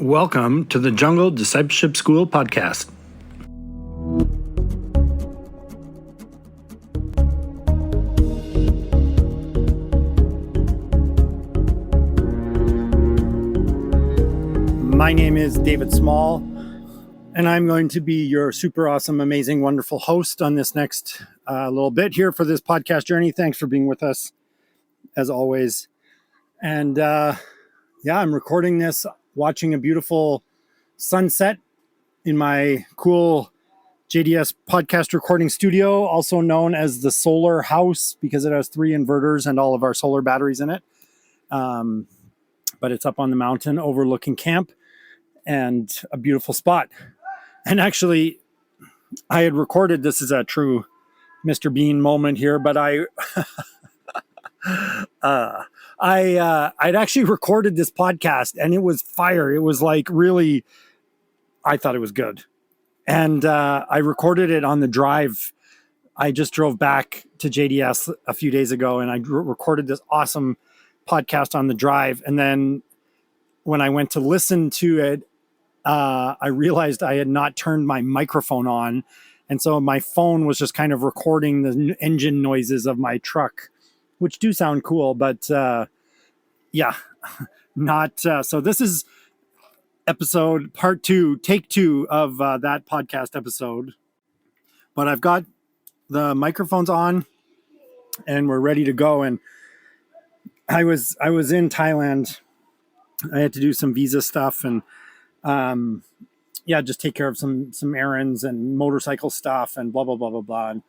Welcome to the Jungle Discipleship School podcast. My name is David Small, and I'm going to be your super awesome, amazing, wonderful host on this next little bit here for this podcast journey. Thanks for being with us, as always. And I'm recording this watching a beautiful sunset in my cool JDS podcast recording studio, also known as the solar house because it has 3 inverters and all of our solar batteries in it. But it's up on the mountain overlooking camp and a beautiful spot. And actually, I had recorded, this is a true Mr. Bean moment here, but I'd actually recorded this podcast and it was fire. It was like really, I thought it was good. And I recorded it on the drive. I just drove back to JDS a few days ago and I recorded this awesome podcast on the drive. And then when I went to listen to it, I realized I had not turned my microphone on. And so my phone was just kind of recording the engine noises of my truck, which do sound cool, but not. So this is episode part 2, take 2 of that podcast episode. But I've got the microphones on and we're ready to go. And I was in Thailand. I had to do some visa stuff and just take care of some errands and motorcycle stuff and blah, blah, blah, blah, blah. And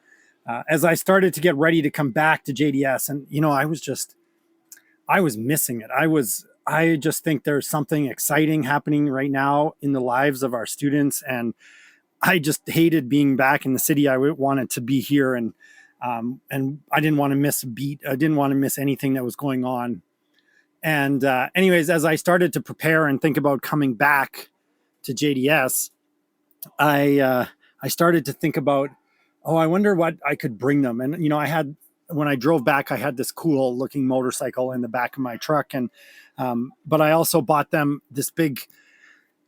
as I started to get ready to come back to JDS, and I was missing it. I just think there's something exciting happening right now in the lives of our students, and I just hated being back in the city. I wanted to be here, and I didn't want to miss a beat. I didn't want to miss anything that was going on. And anyways, as I started to prepare and think about coming back to JDS, I started to think about, I wonder what I could bring them. And, when I drove back, I had this cool looking motorcycle in the back of my truck. And, but I also bought them this big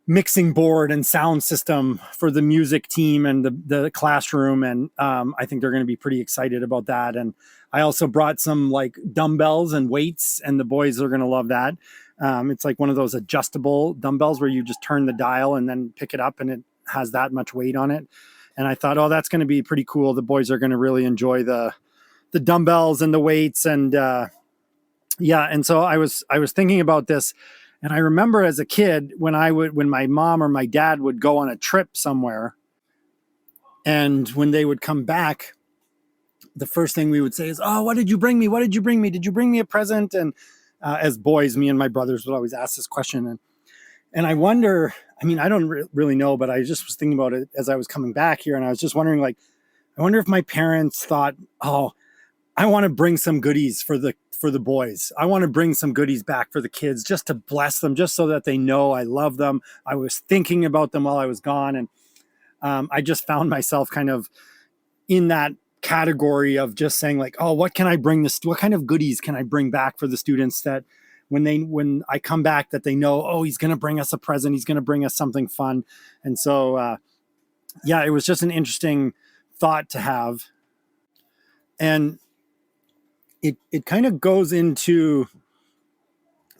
mixing board and sound system for the music team and the classroom. And I think they're going to be pretty excited about that. And I also brought some like dumbbells and weights, and the boys are going to love that. It's like one of those adjustable dumbbells where you just turn the dial and then pick it up and it has that much weight on it. And I thought, that's going to be pretty cool. The boys are going to really enjoy the dumbbells and the weights. And and so I was thinking about this. And I remember as a kid when my mom or my dad would go on a trip somewhere, and when they would come back, the first thing we would say is, what did you bring me? What did you bring me? Did you bring me a present? And as boys, me and my brothers would always ask this question. And I wonder, I don't really know, but I just was thinking about it as I was coming back here. And I was just wondering, I wonder if my parents thought, I want to bring some goodies for the boys. I want to bring some goodies back for the kids just to bless them, just so that they know I love them. I was thinking about them while I was gone. And I just found myself kind of in that category of just saying what can I bring what kind of goodies can I bring back for the students that when I come back that they know, he's going to bring us a present. He's going to bring us something fun. And so, it was just an interesting thought to have. And it kind of goes into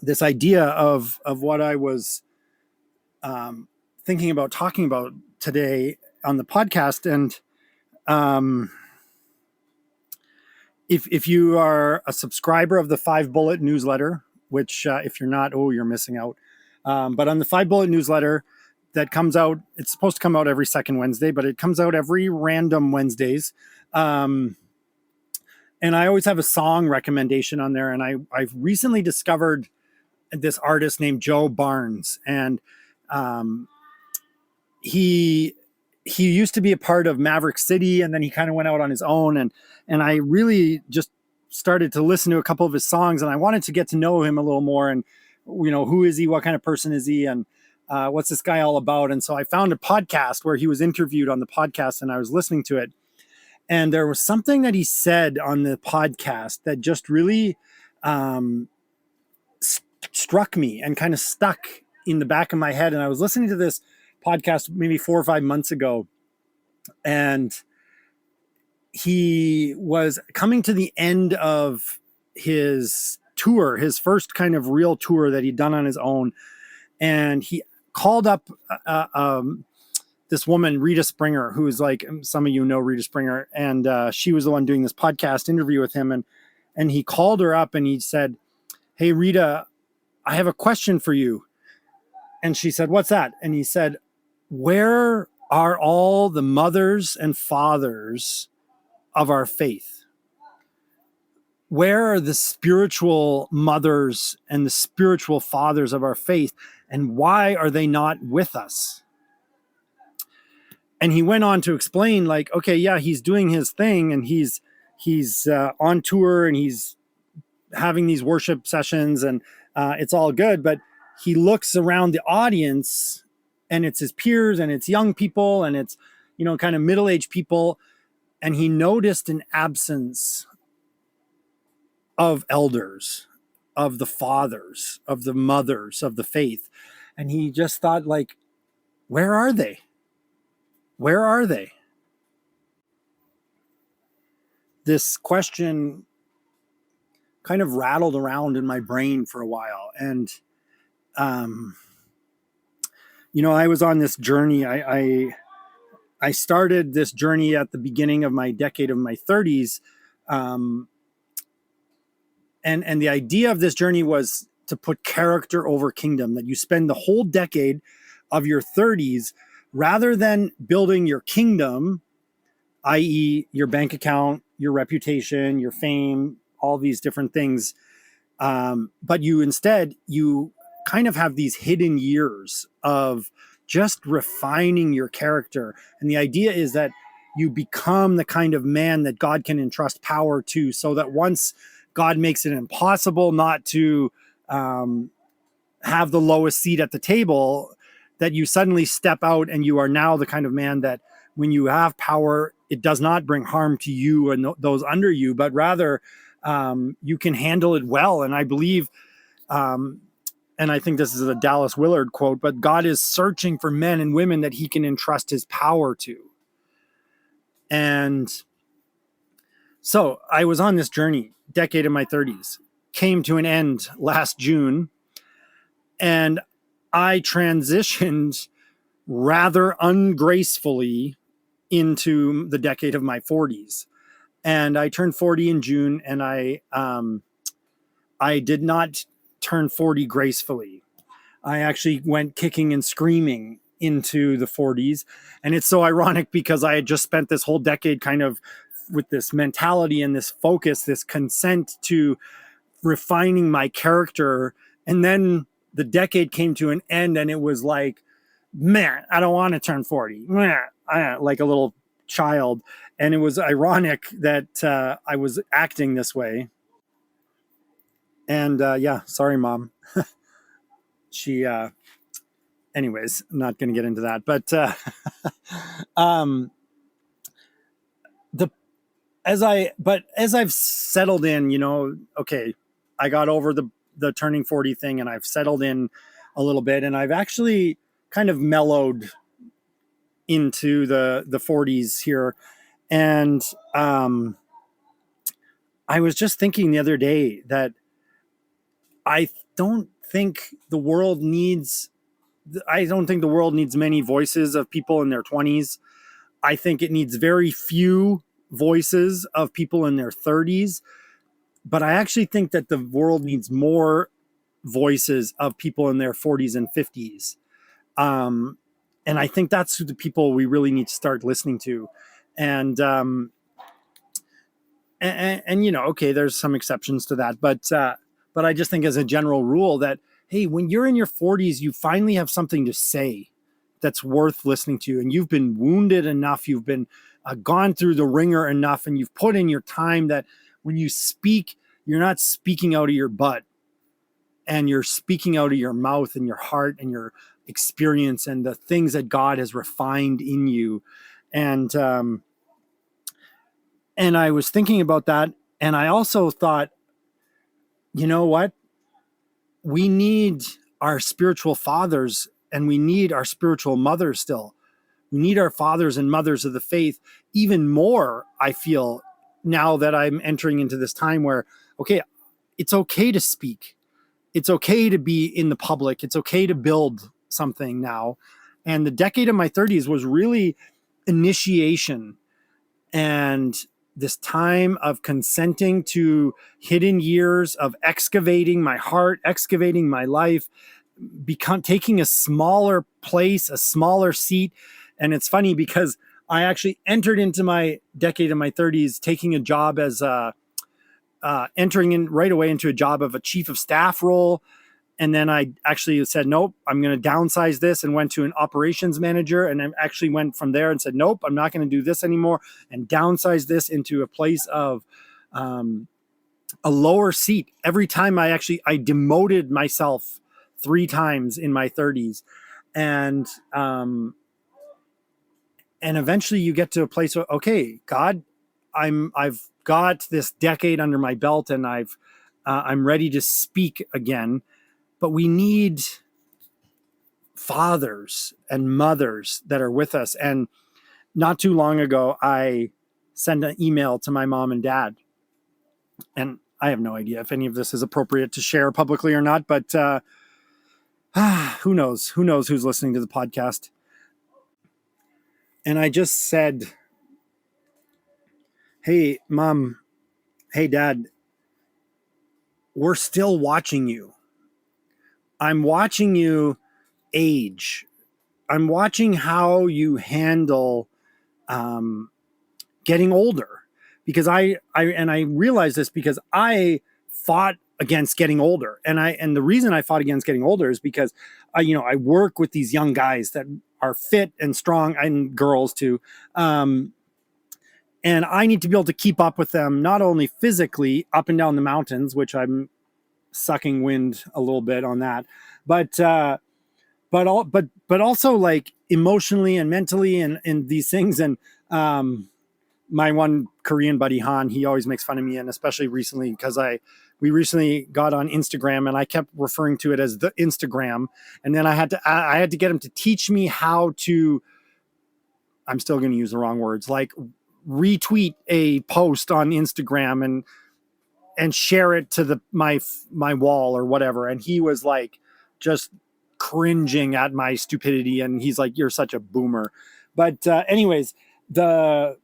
this idea of what I was thinking about talking about today on the podcast. And if you are a subscriber of the 5 Bullet newsletter, which if you're not, you're missing out. But on the 5 Bullet newsletter that comes out, it's supposed to come out every second Wednesday, but it comes out every random Wednesdays. And I always have a song recommendation on there. And I've recently discovered this artist named Joe Barnes. And he used to be a part of Maverick City, and then he kind of went out on his own. And I really just started to listen to a couple of his songs, and I wanted to get to know him a little more. And, who is he? What kind of person is he? And what's this guy all about? And so I found a podcast where he was interviewed on the podcast, and I was listening to it. And there was something that he said on the podcast that just really struck me and kind of stuck in the back of my head, and I was listening to this podcast maybe 4 or 5 months ago, and he was coming to the end of his tour, his first kind of real tour that he'd done on his own. And he called up this woman, Rita Springer, who is like, some of you know Rita Springer. And she was the one doing this podcast interview with him. And he called her up and he said, "Hey, Rita, I have a question for you." And she said, "What's that?" And he said, "Where are all the mothers and fathers of our faith? Where are the spiritual mothers and the spiritual fathers of our faith? And why are they not with us?" And he went on to explain, like, okay, yeah, he's doing his thing and he's on tour and he's having these worship sessions and it's all good. But he looks around the audience and it's his peers and it's young people and it's, kind of middle-aged people. And he noticed an absence of elders, of the fathers, of the mothers of the faith. And he just thought, like, where are they? Where are they? This question kind of rattled around in my brain for a while. And, I was on this journey. I started this journey at the beginning of my decade of my 30s. And the idea of this journey was to put character over kingdom, that you spend the whole decade of your 30s rather than building your kingdom, i.e. your bank account, your reputation, your fame, all these different things. But you kind of have these hidden years of just refining your character. And the idea is that you become the kind of man that God can entrust power to, so that once God makes it impossible not to have the lowest seat at the table, that you suddenly step out and you are now the kind of man that when you have power, it does not bring harm to you and those under you, but rather you can handle it well. And I believe, and I think this is a Dallas Willard quote, but God is searching for men and women that he can entrust his power to. And so I was on this journey, decade in my 30s, came to an end last June, and I transitioned rather ungracefully into the decade of my 40s. And I turned 40 in June, and I did not turn 40 gracefully. I actually went kicking and screaming into the 40s. And it's so ironic because I had just spent this whole decade kind of with this mentality and this focus, this consent to refining my character. And then the decade came to an end and it was like, man, I don't want to turn 40. Like a little child. And it was ironic that I was acting this way. And sorry, Mom. She, anyways, I'm not going to get into that. But as I've settled in, okay, I got over the turning 40 thing and I've settled in a little bit, and I've actually kind of mellowed into the 40s here. And I was just thinking the other day that I don't think the world needs many voices of people in their 20s. I think it needs very few voices of people in their 30s. But I actually think that the world needs more voices of people in their 40s and 50s. And I think that's the people we really need to start listening to. And okay, there's some exceptions to that, but I just think as a general rule that, hey, when you're in your 40s, you finally have something to say that's worth listening to, and you've been wounded enough, you've been gone through the ringer enough, and you've put in your time, that when you speak, you're not speaking out of your butt, and you're speaking out of your mouth and your heart and your experience and the things that God has refined in you. And I was thinking about that, and I also thought, you know what? We need our spiritual fathers, and we need our spiritual mothers still. We need our fathers and mothers of the faith even more, I feel, now that I'm entering into this time where, okay, it's okay to speak. It's okay to be in the public. It's okay to build something now. And the decade of my 30s was really initiation and this time of consenting to hidden years of excavating my heart, excavating my life, taking a smaller place, a smaller seat. And it's funny because I actually entered into my decade of my 30s taking a job as entering in right away into a job of a chief of staff role. And then I actually said, nope, I'm going to downsize this, and went to an operations manager. And I actually went from there and said, nope, I'm not going to do this anymore, and downsize this into a place of a lower seat. Every time I demoted myself 3 times in my 30s. And eventually you get to a place where, okay, God, I've got this decade under my belt, and I'm ready to speak again. But we need fathers and mothers that are with us. And not too long ago, I sent an email to my mom and dad. And I have no idea if any of this is appropriate to share publicly or not, but who knows? Who knows who's listening to the podcast? And I just said, hey, Mom, hey, Dad, we're still watching you. I'm watching you age. I'm watching how you handle getting older, because I realize this because I fought against getting older, and the reason I fought against getting older is because I work with these young guys that are fit and strong, and girls too, and I need to be able to keep up with them, not only physically up and down the mountains, which I'm sucking wind a little bit on that, but also like emotionally and mentally and these things. And my one Korean buddy, Han, he always makes fun of me, and especially recently because we recently got on Instagram, and I kept referring to it as the Instagram, and then I had to get him to teach me how to, I'm still going to use the wrong words, like retweet a post on Instagram and share it to my wall or whatever. And he was like just cringing at my stupidity, and he's like, you're such a boomer. But anyways, I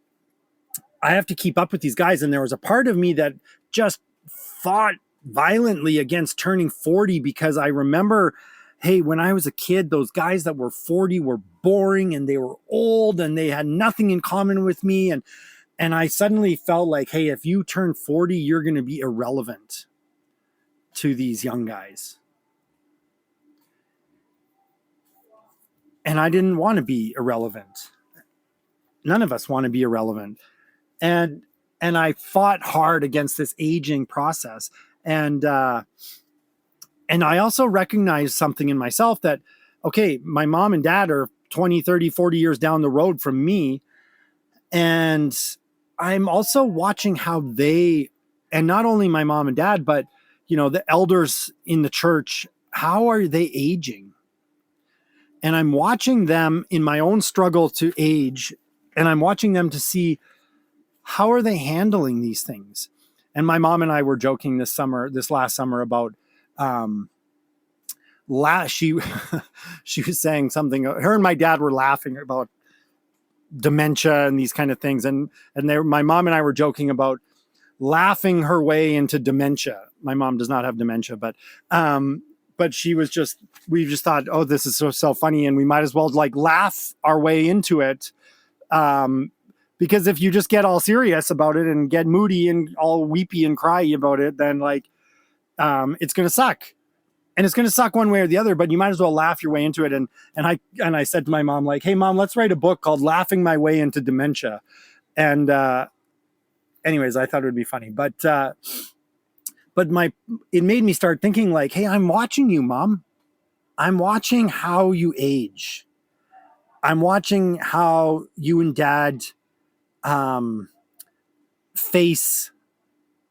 have to keep up with these guys, and there was a part of me that just fought violently against turning 40, because I remember, hey, when I was a kid, those guys that were 40 were boring, and they were old, and they had nothing in common with me. And I suddenly felt like, hey, if you turn 40, you're going to be irrelevant to these young guys. And I didn't want to be irrelevant. None of us want to be irrelevant. And I fought hard against this aging process. And I also recognized something in myself that, okay, my mom and dad are 20, 30, 40 years down the road from me. And I'm also watching how they, and not only my mom and dad, but, the elders in the church, how are they aging? And I'm watching them in my own struggle to age, and I'm watching them to see how are they handling these things. And my mom and I were joking this last summer about, she was saying something, her and my dad were laughing about dementia and these kind of things. And my mom and I were joking about laughing her way into dementia. My mom does not have dementia, but we just thought, oh, this is so funny, and we might as well like laugh our way into it. Because if you just get all serious about it and get moody and all weepy and cry about it, then it's going to suck. And it's going to suck one way or the other, but you might as well laugh your way into it. And I said to my mom, like, hey, Mom, let's write a book called Laughing My Way into Dementia. And anyways, I thought it would be funny. But it made me start thinking like, hey, I'm watching you, Mom. I'm watching how you age. I'm watching how you and Dad face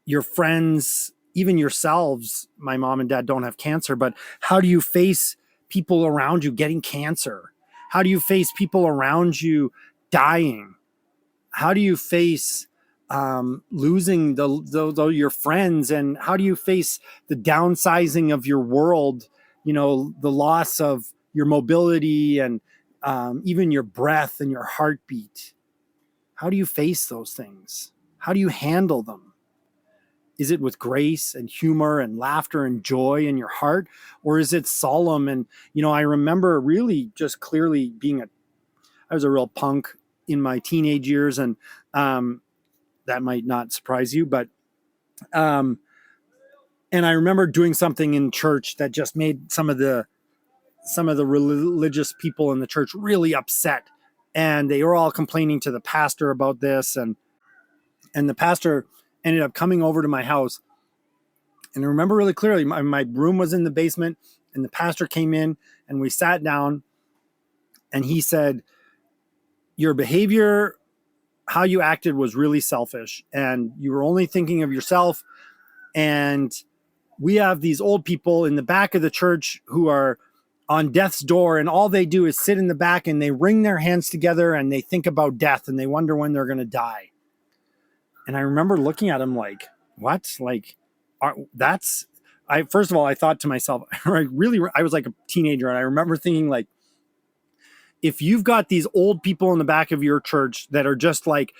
your friends, even yourselves, my mom and dad don't have cancer, but how do you face people around you getting cancer? How do you face people around you dying? How do you face losing your friends? And how do you face the downsizing of your world? The loss of your mobility and even your breath and your heartbeat. How do you face those things? How do you handle them? Is it with grace and humor and laughter and joy in your heart? Or is it solemn? And, I remember really just clearly I was a real punk in my teenage years. And that might not surprise you, but, and I remember doing something in church that just made some of the religious people in the church really upset. And they were all complaining to the pastor about this. And the pastor ended up coming over to my house. And I remember really clearly, my room was in the basement, and the pastor came in and we sat down, and he said, your behavior, how you acted was really selfish, and you were only thinking of yourself. And we have these old people in the back of the church who are on death's door, and all they do is sit in the back and they wring their hands together and they think about death and they wonder when they're going to die. And I remember looking at him like, what? Like, first of all, I thought to myself, I was like a teenager, and I remember thinking, like, if you've got these old people in the back of your church that are just like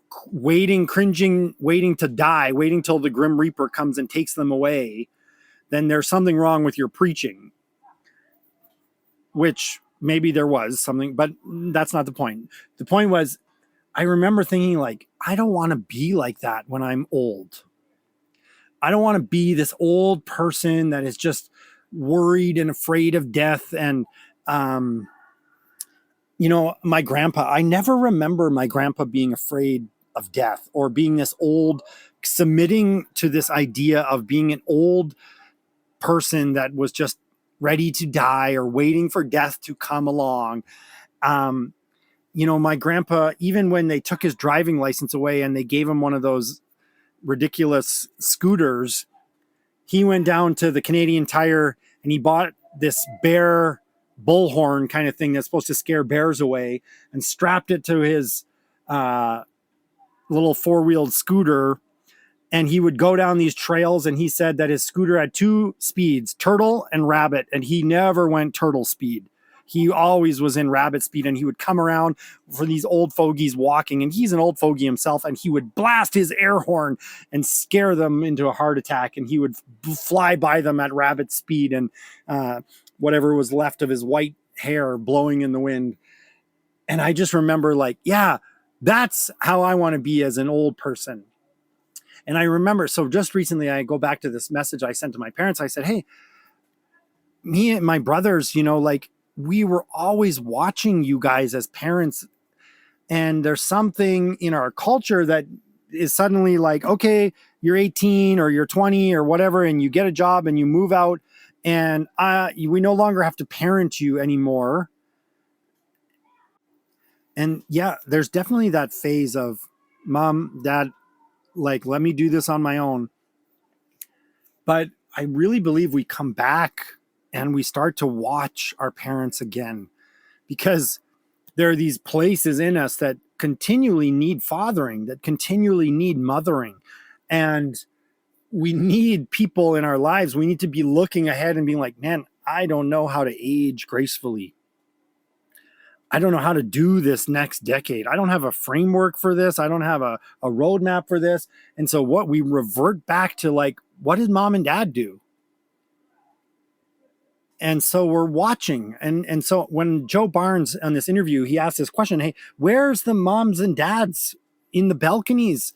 cringing, waiting to die, waiting till the Grim Reaper comes and takes them away, then there's something wrong with your preaching. Which maybe there was something, but that's not the point. The point was, I remember thinking, like, I don't want to be like that when I'm old. I don't want to be this old person that is just worried and afraid of death. And, my grandpa, I never remember my grandpa being afraid of death or being this old, submitting to this idea of being an old person that was just ready to die or waiting for death to come along. My grandpa, even when they took his driving license away and they gave him one of those ridiculous scooters, he went down to the Canadian Tire and he bought this bear bullhorn kind of thing that's supposed to scare bears away, and strapped it to his little four-wheeled scooter. And he would go down these trails, and he said that his scooter had two speeds, turtle and rabbit, and he never went turtle speed. He always was in rabbit speed, and he would come around for these old fogies walking, and he's an old fogey himself, and he would blast his air horn and scare them into a heart attack, and he would fly by them at rabbit speed, and whatever was left of his white hair blowing in the wind. And I just remember, like, yeah, that's how I want to be as an old person. And I remember, so just recently, I go back to this message I sent to my parents. I said, hey, me and my brothers, like, we were always watching you guys as parents. And there's something in our culture that is suddenly like, okay, you're 18 or you're 20 or whatever, and you get a job and you move out, and we no longer have to parent you anymore. And yeah, there's definitely that phase of mom, dad, like, let me do this on my own. But I really believe we come back and we start to watch our parents again, because there are these places in us that continually need fathering, that continually need mothering. And we need people in our lives. We need to be looking ahead and being like, man, I don't know how to age gracefully. I don't know how to do this next decade. I don't have a framework for this. I don't have a roadmap for this. And so what we revert back to, like, what did mom and dad do? And so we're watching. And so when Joe Barnes on this interview, he asked this question, hey, where's the moms and dads in the balconies?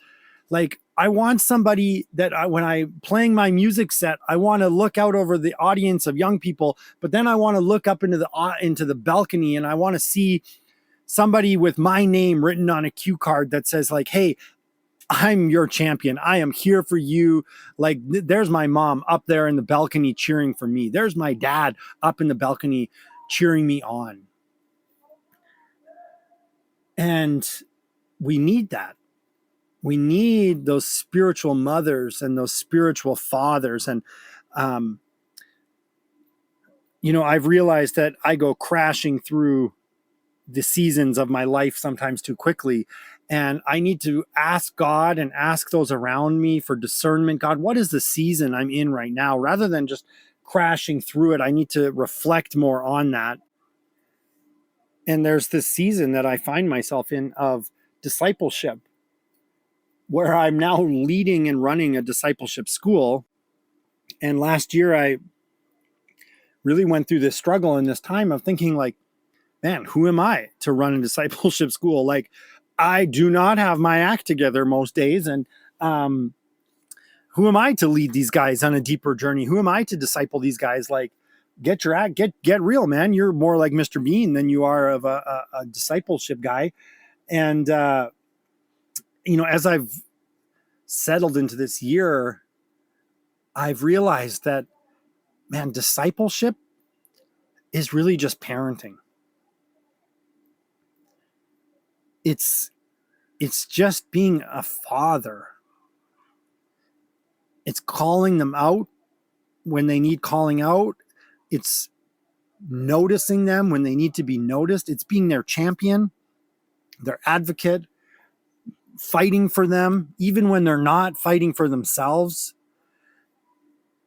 Like, I want somebody that when I'm playing my music set, I want to look out over the audience of young people, but then I want to look up into the balcony, and I want to see somebody with my name written on a cue card that says, like, hey, I'm your champion. I am here for you. Like, there's my mom up there in the balcony cheering for me. There's my dad up in the balcony cheering me on. And we need that. We need those spiritual mothers and those spiritual fathers. And, I've realized that I go crashing through the seasons of my life sometimes too quickly. And I need to ask God and ask those around me for discernment. God, what is the season I'm in right now? Rather than just crashing through it, I need to reflect more on that. And there's this season that I find myself in of discipleship, where I'm now leading and running a discipleship school. And last year, I really went through this struggle and this time of thinking, like, man, who am I to run a discipleship school? Like, I do not have my act together most days. And who am I to lead these guys on a deeper journey? Who am I to disciple these guys? Like, get your act, get real, man. You're more like Mr. Bean than you are of a discipleship guy. And, as I've settled into this year, I've realized that, man, discipleship is really just parenting. It's just being a father. It's calling them out when they need calling out. It's noticing them when they need to be noticed. It's being their champion, their advocate, fighting for them, even when they're not fighting for themselves.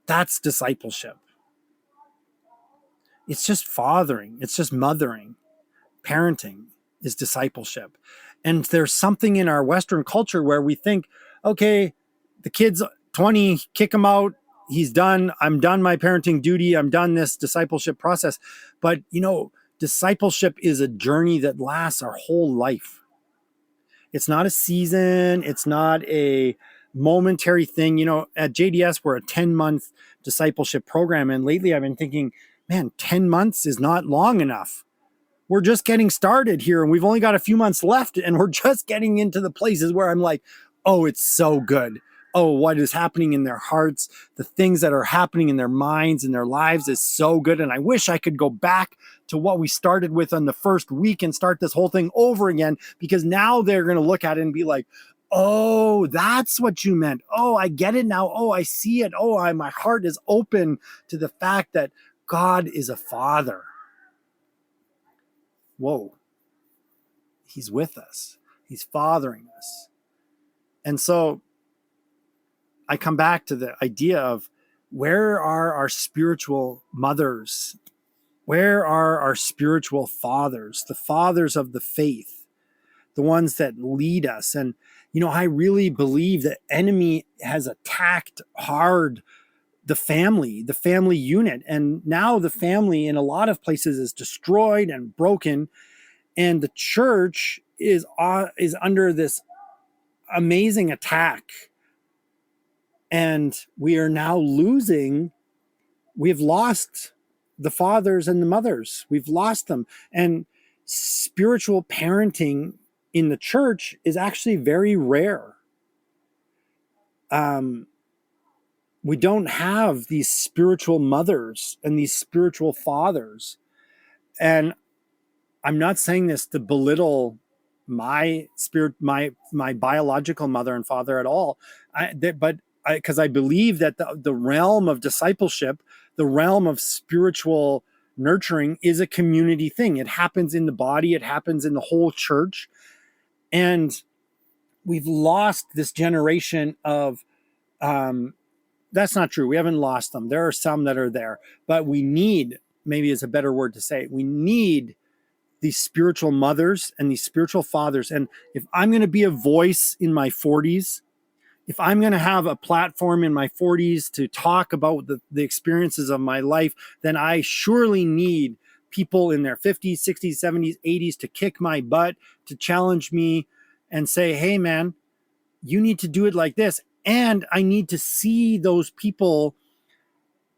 That's discipleship. It's just fathering. It's just mothering. Parenting is discipleship. And there's something in our Western culture where we think, okay, the kid's 20, kick him out. He's done. I'm done my parenting duty. I'm done this discipleship process. But, discipleship is a journey that lasts our whole life. It's not a season. It's not a momentary thing. At JDS, we're a 10-month discipleship program. And lately I've been thinking, man, 10 months is not long enough. We're just getting started here and we've only got a few months left and we're just getting into the places where I'm like, oh, it's so good. Oh, what is happening in their hearts, the things that are happening in their minds and their lives is so good. And I wish I could go back to what we started with on the first week and start this whole thing over again, because now they're going to look at it and be like, oh, that's what you meant. Oh, I get it now. Oh, I see it. Oh, my heart is open to the fact that God is a father. Whoa, he's with us. He's fathering us. And so I come back to the idea of, where are our spiritual mothers? Where are our spiritual fathers, the fathers of the faith, the ones that lead us? And, I really believe the enemy has attacked hard the family unit. And now the family in a lot of places is destroyed and broken. And the church is under this amazing attack. And we are now we've lost the fathers and the mothers. We've lost them. And spiritual parenting in the church is actually very rare. We don't have these spiritual mothers and these spiritual fathers. And I'm not saying this to belittle my biological mother and father at all. Because I believe that the realm of discipleship, the realm of spiritual nurturing is a community thing. It happens in the body. It happens in the whole church. And we've lost this generation of, that's not true. We haven't lost them. There are some that are there, but we need, maybe is a better word to say, we need these spiritual mothers and these spiritual fathers. And if I'm going to be a voice in my 40s, if I'm going to have a platform in my 40s to talk about the experiences of my life, then I surely need people in their 50s, 60s, 70s, 80s to kick my butt, to challenge me and say, hey, man, you need to do it like this. And I need to see those people.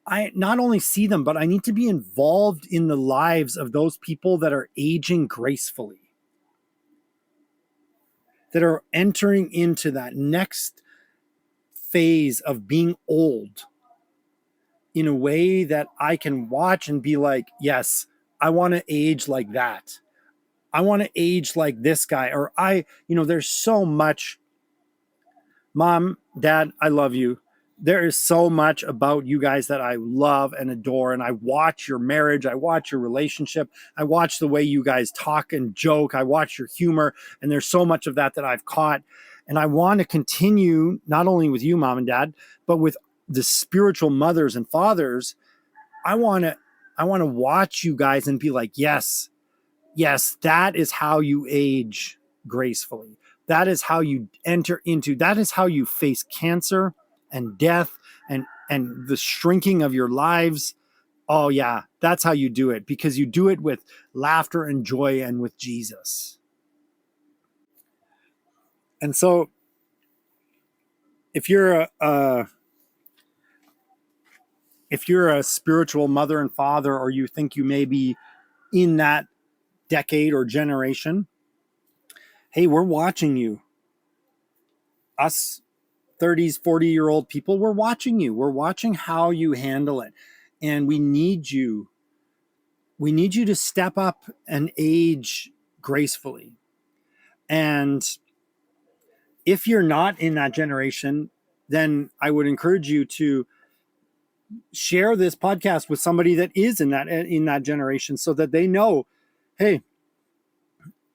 I not only see them, but I need to be involved in the lives of those people that are aging gracefully, that are entering into that next phase of being old in a way that I can watch and be like, yes, I want to age like that. I want to age like this guy. Or there's so much Mom, Dad, I love you. There is so much about you guys that I love and adore. And I watch your marriage. I watch your relationship. I watch the way you guys talk and joke. I watch your humor. And there's so much of that that I've caught. And I want to continue not only with you, Mom and Dad, but with the spiritual mothers and fathers. I want to watch you guys and be like, yes, yes, that is how you age gracefully. That is how you enter into, that is how you face cancer and death and the shrinking of your lives. Oh yeah, that's how you do it, because you do it with laughter and joy and with Jesus. And so if you're a spiritual mother and father, or you think you may be in that decade or generation, hey, we're watching you. Us 30s, 40-year-old people, we're watching you. We're watching how you handle it. And we need you. We need you to step up and age gracefully. And if you're not in that generation, then I would encourage you to share this podcast with somebody that is in that generation, so that they know, hey,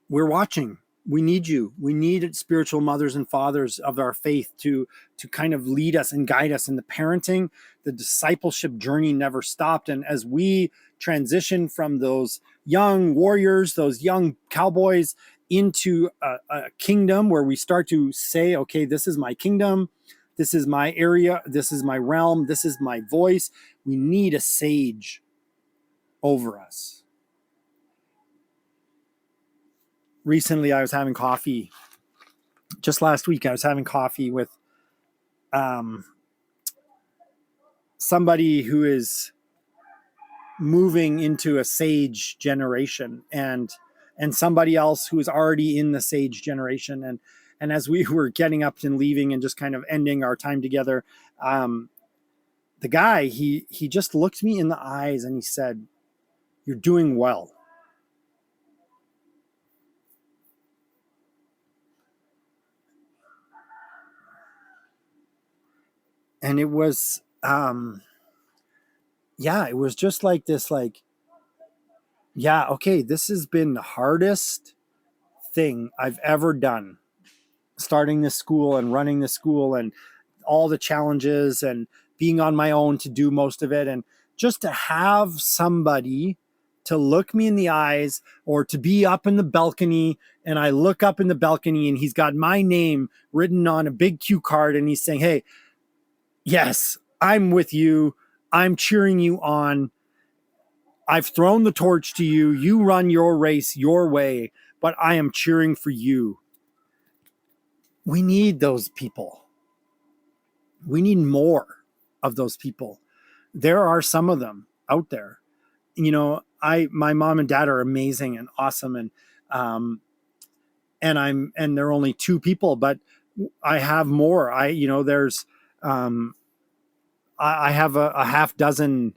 we're watching. We need you. We need spiritual mothers and fathers of our faith to kind of lead us and guide us in the parenting. The discipleship journey never stopped. And as we transition from those young warriors, those young cowboys, into a kingdom where we start to say, okay, this is my kingdom. This is my area. This is my realm. This is my voice. We need a sage over us. Recently, I was having coffee. Just last week, I was having coffee with somebody who is moving into a sage generation, and somebody else who is already in the sage generation. And as we were getting up and leaving and just kind of ending our time together, the guy, he just looked me in the eyes and he said, "You're doing well." And it was, it was just like this, like, yeah, okay, this has been the hardest thing I've ever done, starting this school and running this school and all the challenges and being on my own to do most of it. And just to have somebody to look me in the eyes, or to be up in the balcony, and I look up in the balcony and he's got my name written on a big cue card and he's saying, hey, yes, I'm with you. I'm cheering you on. I've thrown the torch to you. You run your race your way, but I am cheering for you. We need those people. We need more of those people. There are some of them out there. You know, my mom and dad are amazing and awesome, and they're only two people, but I have more. There's I have a half dozen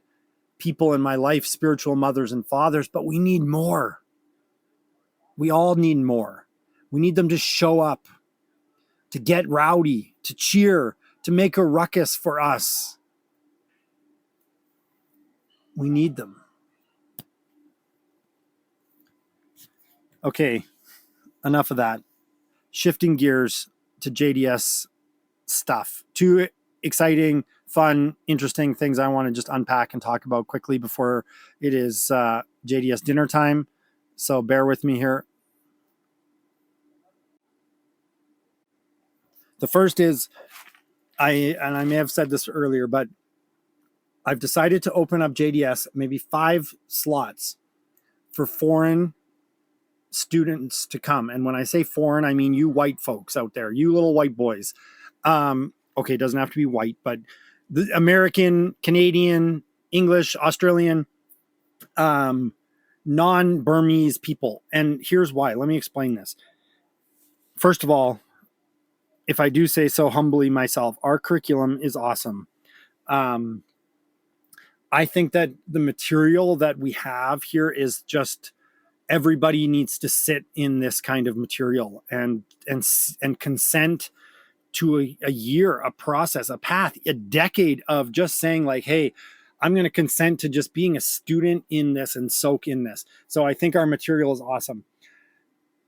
people in my life, spiritual mothers and fathers, but we need more. We all need more. We need them to show up, to get rowdy, to cheer, to make a ruckus for us. We need them. Okay, enough of that. Shifting gears to JDS stuff. Two exciting, fun, interesting things I want to just unpack and talk about quickly before it is JDS dinner time. So bear with me here. The first is, I may have said this earlier, but I've decided to open up JDS, maybe 5 slots for foreign students to come. And when I say foreign, I mean you white folks out there, you little white boys. Okay, it doesn't have to be white, but the American, Canadian, English, Australian, non-Burmese people. And here's why. Let me explain this. First of all, if I do say so humbly myself, our curriculum is awesome. I think that the material that we have here is just, everybody needs to sit in this kind of material and consent to a year, a process, a path, a decade of just saying like, hey, I'm going to consent to just being a student in this and soak in this. So I think our material is awesome.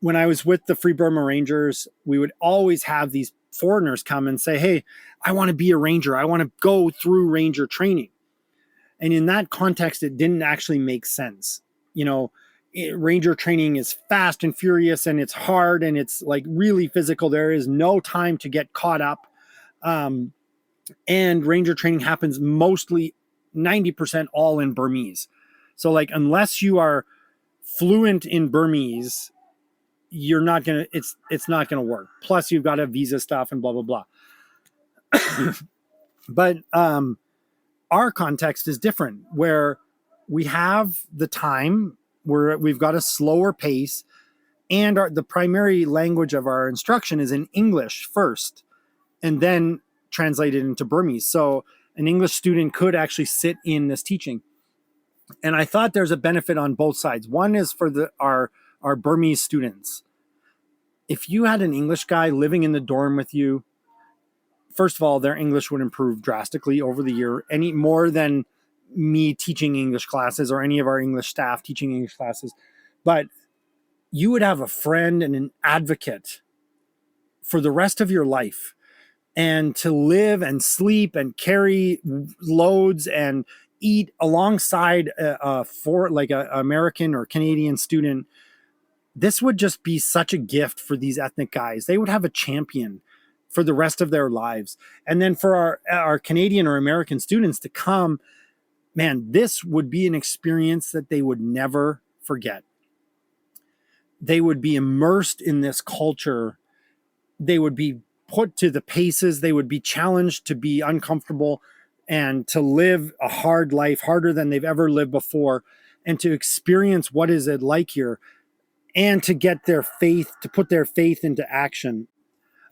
When I was with the Free Burma Rangers, we would always have these foreigners come and say, hey, I want to be a ranger. I want to go through ranger training. And in that context, it didn't actually make sense. Ranger training is fast and furious, and it's hard, and it's like really physical. There is no time to get caught up. And ranger training happens mostly 90% all in Burmese. So like, unless you are fluent in Burmese, you're not going to, it's not going to work. Plus you've got a visa stuff and blah, blah, blah. But, our context is different, where we have the time, where we've got a slower pace, and the primary language of our instruction is in English first, and then translated into Burmese. So an English student could actually sit in this teaching. And I thought there's a benefit on both sides. One is for our Burmese students. If you had an English guy living in the dorm with you, first of all, their English would improve drastically over the year, any more than me teaching English classes or any of our English staff teaching English classes. But you would have a friend and an advocate for the rest of your life, and to live and sleep and carry loads and eat alongside for like an American or Canadian student. This would just be such a gift for these ethnic guys. They would have a champion for the rest of their lives. And then for our Canadian or American students to come, man, this would be an experience that they would never forget. They would be immersed in this culture. They would be put to the paces. They would be challenged to be uncomfortable and to live a hard life, harder than they've ever lived before, and to experience what is it like here, and to get their faith, to put their faith into action.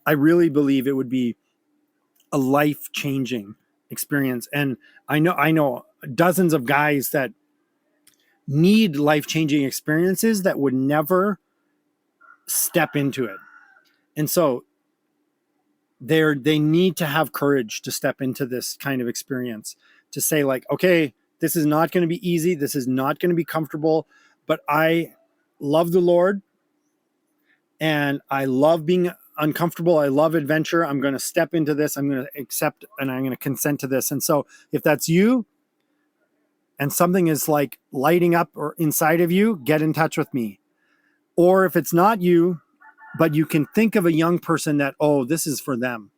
I really believe it would be a life-changing experience. And I know dozens of guys that need life-changing experiences that would never step into it. And so they need to have courage to step into this kind of experience, to say like, okay, this is not going to be easy. This is not going to be comfortable, but I love the Lord and I love being uncomfortable. I love adventure. I'm going to step into this. I'm going to accept and I'm going to consent to this. And so if that's you and something is like lighting up or inside of you, get in touch with me. Or if it's not you, but you can think of a young person that, oh, this is for them.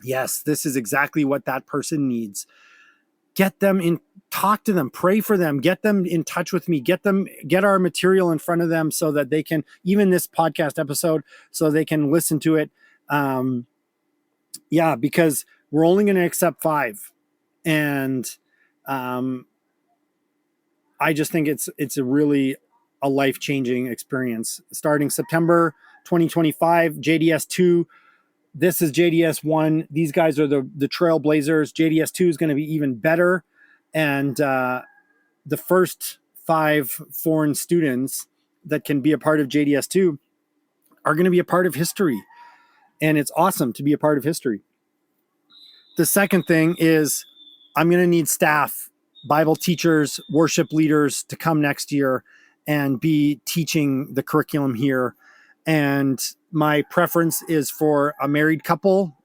Yes, this is exactly what that person needs. Get them in, talk to them, pray for them, get them in touch with me, get our material in front of them so that they can, even this podcast episode, so they can listen to it. Because we're only going to accept 5. And I just think it's a really a life-changing experience. Starting September 2025, JDS 2. This is JDS 1. These guys are the trailblazers. JDS 2 is going to be even better. And the first 5 foreign students that can be a part of JDS 2 are going to be a part of history. And it's awesome to be a part of history. The second thing is I'm going to need staff, Bible teachers, worship leaders to come next year and be teaching the curriculum here. And my preference is for a married couple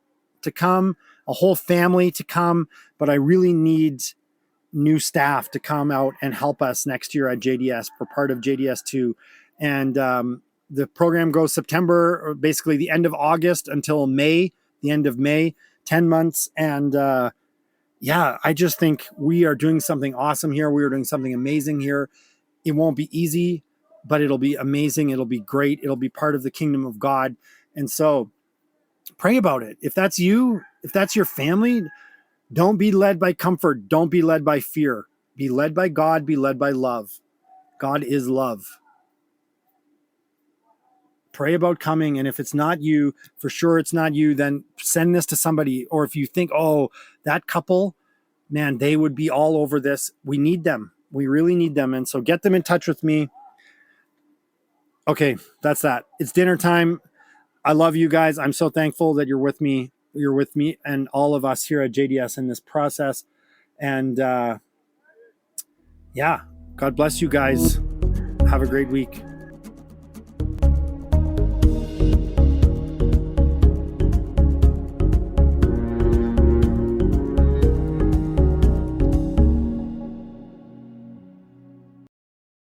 to come, a whole family to come, but I really need new staff to come out and help us next year at JDS for part of JDS 2. And the program goes September, or basically the end of August until May, the end of May, 10 months. And I just think we are doing something awesome here. We are doing something amazing here. It won't be easy, but it'll be amazing. It'll be great. It'll be part of the kingdom of God. And so pray about it. If that's you, if that's your family, don't be led by comfort. Don't be led by fear. Be led by God. Be led by love. God is love. Pray about coming. And if it's not you, for sure it's not you, then send this to somebody. Or if you think, oh, that couple, man, they would be all over this. We need them. We really need them. And so get them in touch with me. Okay, that's that. It's dinner time. I love you guys. I'm so thankful that you're with me. you're with me and all of us here at JDS in this process. And yeah, God bless you guys. Have a great week.